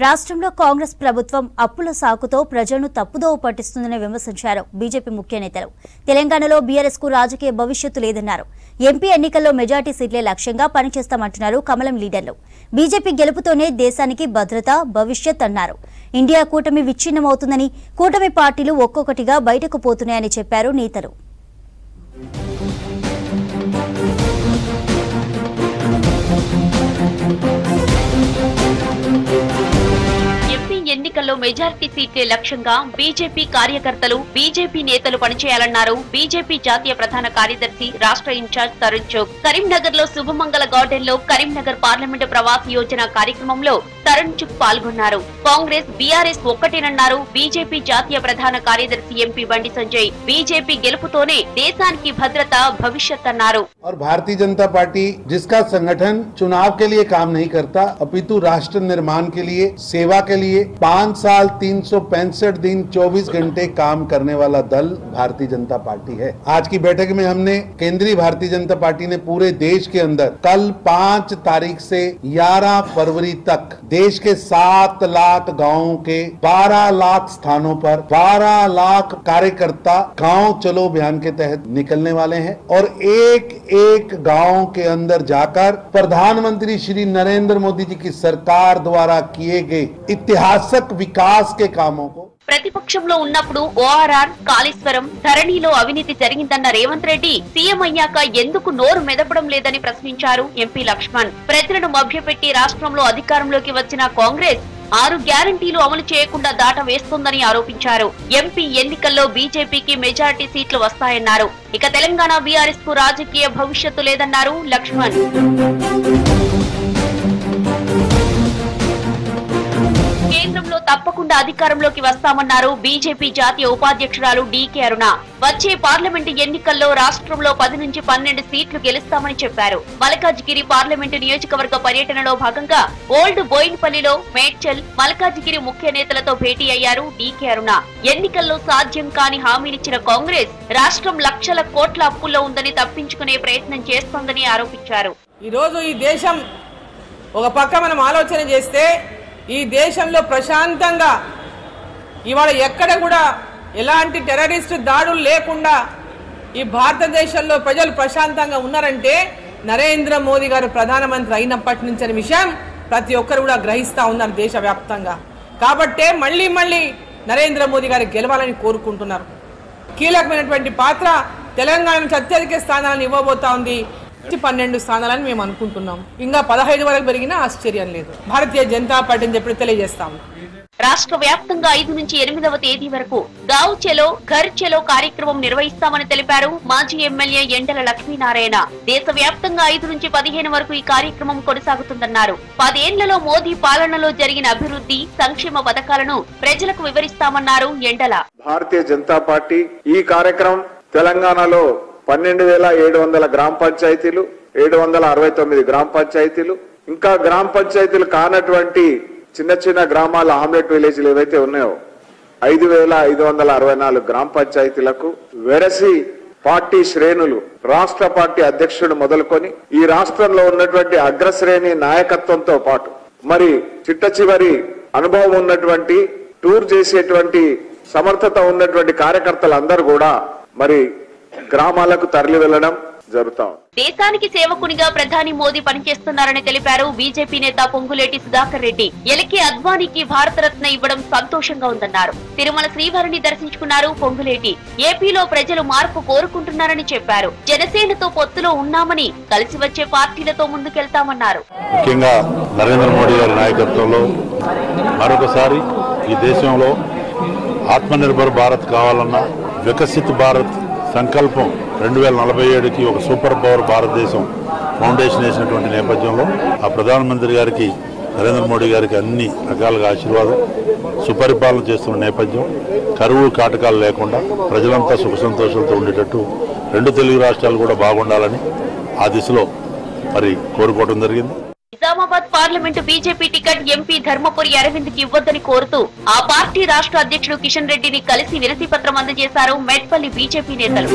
రాష్ట్రంలో కాంగ్రెస్ ప్రభుత్వం అప్పుల సాకుతో ప్రజలను తప్పుదోవ పట్టిస్తుందని విమర్శించారు బీజేపీ ముఖ్య నేతలు. తెలంగాణలో బీఆర్ఎస్ కు రాజకీయ భవిష్యత్తు లేదన్నారు. ఎంపీ ఎన్నికల్లో మెజార్టీ సీట్లే లక్ష్యంగా పనిచేస్తామంటున్నారు కమలం లీడర్లు. బీజేపీ గెలుపుతోనే దేశానికి భద్రత, భవిష్యత్ అన్నారు. ఇండియా కూటమి విచ్ఛిన్నమవుతుందని, కూటమి పార్టీలు ఒక్కొక్కటిగా బయటకు పోతున్నాయని చెప్పారు నేతలు. ఎన్నికల్లో మెజారిటీ సీట్లే లక్ష్యంగా బీజేపీ కార్యకర్తలు, బీజేపీ నేతలు పనిచేయాలన్నారు బీజేపీ జాతీయ ప్రధాన కార్యదర్శి, రాష్ట్ర ఇన్ఛార్జ్ తరుణ్ చుగ్. కరీంనగర్ లో శుభమంగళ గార్డెన్ లో కరీంనగర్ పార్లమెంటు ప్రవాస యోజన కార్యక్రమంలో తరుణ్ చుగ్ పాల్గొన్నారు. కాంగ్రెస్, బీఆర్ఎస్ ఒక్కటేనన్నారు బీజేపీ జాతీయ ప్రధాన కార్యదర్శి ఎంపీ బండి సంజయ్. బీజేపీ గెలుపుతోనే దేశానికి భద్రత, భవిష్యత్ అన్నారు. भारतीय जनता पार्टी जिसका संगठन चुनाव के लिए काम नहीं करता अपितु राष्ट्र निर्माण के लिए, सेवा के लिए 5 साल 365 दिन 24 घंटे काम करने वाला दल भारतीय जनता पार्टी है। आज की बैठक में हमने केंद्रीय भारतीय जनता पार्टी ने पूरे देश के अंदर कल 5 तारीख से 11 फरवरी तक देश के 7 लाख गाँवों के 12 लाख स्थानों पर 12 लाख कार्यकर्ता गाँव चलो अभियान के तहत निकलने वाले हैं और एक गांव के अंदर जाकर प्रधानमंत्री श्री नरेंद्र मोदी जी की सरकार द्वारा किए गए ऐतिहासिक विकास के कामों को ప్రతిపక్షంలో ఉన్నప్పుడు ఓఆర్ఆర్, కాళేశ్వరం, ధరణిలో అవినీతి జరిగిందన్న రేవంత్ రెడ్డి సీఎం అయ్యాక ఎందుకు నోరు మెదపడం లేదని ప్రశ్నించారు ఎంపీ లక్ష్మణ్. ప్రజలను మభ్యపెట్టి రాష్ట్రంలో అధికారంలోకి వచ్చిన కాంగ్రెస్ 6 గ్యారంటీలు అమలు చేయకుండా దాట వేస్తోందని ఆరోపించారు. ఎంపీ ఎన్నికల్లో బీజేపీకి మెజారిటీ సీట్లు వస్తాయన్నారు. ఇక తెలంగాణ బీఆర్ఎస్ కు రాజకీయ భవిష్యత్తు లేదన్నారు లక్ష్మణ్. కేంద్రంలో తప్పకుండా అధికారంలోకి వస్తామన్నారు బీజేపీ జాతీయ ఉపాధ్యక్షురాలు డీకే అరుణ. వచ్చే పార్లమెంటు ఎన్నికల్లో రాష్ట్రంలో 10 నుంచి 12 సీట్లు గెలుస్తామని చెప్పారు. మల్కాజిగిరి పార్లమెంటు నియోజకవర్గ పర్యటనలో భాగంగా ఓల్డ్ బోయిన్పల్లిలో మేడ్చల్, మల్కాజిగిరి ముఖ్య నేతలతో భేటీ అయ్యారు డీకే అరుణ. ఎన్నికల్లో సాధ్యం కాని హామీనిచ్చిన కాంగ్రెస్ రాష్ట్రం లక్షల కోట్ల అప్పుల్లో ఉందని తప్పించుకునే ప్రయత్నం చేస్తోందని ఆరోపించారు. ఈ రోజు ఈ దేశం ఒక పక్క మనం ఆలోచన చేస్తే ఈ దేశంలో ప్రశాంతంగా ఇవాళ ఎక్కడ కూడా ఎలాంటి టెర్రరిస్ట్ దాడులు లేకుండా ఈ భారతదేశంలో ప్రజలు ప్రశాంతంగా ఉన్నారంటే నరేంద్ర మోదీ గారు ప్రధానమంత్రి అయినప్పటి నుంచి అనే విషయం ప్రతి ఒక్కరు కూడా గ్రహిస్తూ ఉన్నారు దేశవ్యాప్తంగా. కాబట్టే మళ్ళీ నరేంద్ర మోదీ గారు గెలవాలని కోరుకుంటున్నారు. కీలకమైనటువంటి పాత్ర తెలంగాణ నుంచి అత్యధిక స్థానాలను ఇవ్వబోతా ఉంది. 12 స్థానాలని మేము అనుకుంటున్నాం. ఇంకా 15 వరకు పెరిగినా ఆశ్చర్యం లేదు. భారతీయ జనతా పార్టీని చెప్పి తెలియజేస్తాము. రాష్ట్ర వ్యాప్తంగా 5 నుంచి 8వ తేదీ వరకు గావ్ చెలో, ఘర్ చెలో కార్యక్రమం నిర్వహిస్తామని తెలిపారు మాజీ ఎమ్మెల్యే ఎండల లక్ష్మీనారాయణ. దేశవ్యాప్తంగా 5 నుంచి 15 వరకు ఈ కార్యక్రమం కొనసాగుతుందన్నారు. 10 ఏళ్లలో మోదీ పాలనలో జరిగిన అభివృద్ధి, సంక్షేమ పథకాలను ప్రజలకు వివరిస్తామన్నారు ఎండల. భారతీయ జనతా పార్టీ ఈ కార్యక్రమం తెలంగాణలో 12,700 గ్రామ పంచాయతీలు, 769 గ్రామ పంచాయతీలు, ఇంకా గ్రామ పంచాయతీలు కానటువంటి చిన్న గ్రామాల హామ్లెట్ విలేజ్లు ఏవైతే ఉన్నాయో 5,564 గ్రామ పంచాయతీలకు వెరసి పార్టీ శ్రేణులు, రాష్ట్ర పార్టీ అధ్యక్షుడు మొదలుకొని ఈ రాష్ట్రంలో ఉన్నటువంటి అగ్రశ్రేణి నాయకత్వంతో పాటు మరి చిట్ట చివరి అనుభవం ఉన్నటువంటి టూర్ చేసేటువంటి సమర్థత ఉన్నటువంటి కార్యకర్తలందరూ కూడా మరి గ్రామాలకు తరలి వెళ్లడం జరుగుతాం. దేశానికి సేవకునిగా ప్రధాని మోదీ పనిచేస్తున్నారని తెలిపారు బీజేపీ నేత పొంగులేటి సుధాకర్ రెడ్డి. ఎలకే అద్వానీకి భారతరత్న ఇవ్వడం సంతోషంగా ఉందన్నారు. తిరుమల శ్రీవారిని దర్శించుకున్నారు పొంగులేటి. ఏపీలో ప్రజలు మార్పు కోరుకుంటున్నారని చెప్పారు. జనసేనతో పొత్తులో ఉన్నామని, కలిసి వచ్చే పార్టీలతో ముందుకెళ్తామన్నారు. ముఖ్యంగా నరేంద్ర మోడీ గారి నాయకత్వంలో మరొకసారి ఈ దేశంలో ఆత్మనిర్భర్ భారత్ కావాలన్న వికసిత్ భారత్ సంకల్పం 2047కి ఒక సూపర్ పవర్ భారతదేశం ఫౌండేషన్ వేసినటువంటి నేపథ్యంలో ఆ ప్రధానమంత్రి గారికి, నరేంద్ర మోడీ గారికి అన్ని రకాలుగా ఆశీర్వాదం, సుపరిపాలన చేస్తున్న నేపథ్యం, కరువు కాటకాలు లేకుండా ప్రజలంతా సుఖ సంతోషాలతో ఉండేటట్టు 2 తెలుగు రాష్ట్రాలు కూడా బాగుండాలని ఆ దిశలో మరి కోరుకోవడం జరిగింది. Nizamabad parliament BJP ticket MP Dharmapuri Arvind కి ఇవ్వొద్దని కోరుతూ ఆ పార్టీ రాష్ట్ర అధ్యక్షుడు కిషన్ రెడ్డిని కలిసి వినతి పత్రం అందజేశారు మెట్పల్లి బీజేపీ నేతలు.